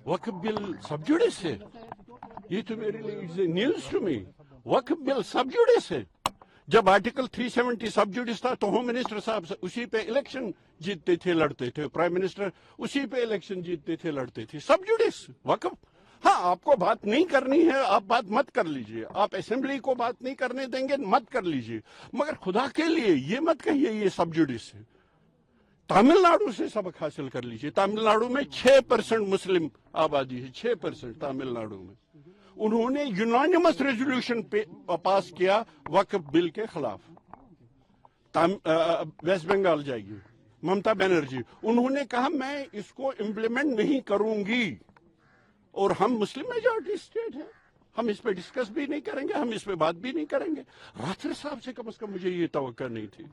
وقف بل سب جوڈس ہے، یہ تو میرے لیے نیوز ٹو می. وقف بل سب جوڈس ہے. جب آرٹیکل 370 سب جوڈس تھا تو ہوم منسٹر صاحب اسی پہ الیکشن جیتتے تھے لڑتے تھے، پرائم منسٹر اسی پہ الیکشن جیتتے تھے لڑتے تھے. سب جوڈس وقف. ہاں آپ کو بات نہیں کرنی ہے، آپ بات مت کر لیجئے. آپ اسمبلی کو بات نہیں کرنے دیں گے، مت کر لیجئے، مگر خدا کے لیے یہ مت کہیے یہ سب جوڈس ہے. تامل ناڈو سے سبق حاصل کر لیجئے. تامل ناڈو میں 6% مسلم آبادی ہے، 6% تامل ناڈو میں. انہوں نے یونانیمس ریزولوشن پاس کیا وقف بل کے خلاف. ویسٹ بنگال جائے گی ممتا بنرجی، انہوں نے کہا میں اس کو امپلیمنٹ نہیں کروں گی، اور ہم مسلم میجورٹی اسٹیٹ ہیں، ہم اس پہ ڈسکس بھی نہیں کریں گے، ہم اس پہ بات بھی نہیں کریں گے. راتھر صاحب سے کم از کم مجھے یہ توقع نہیں تھی.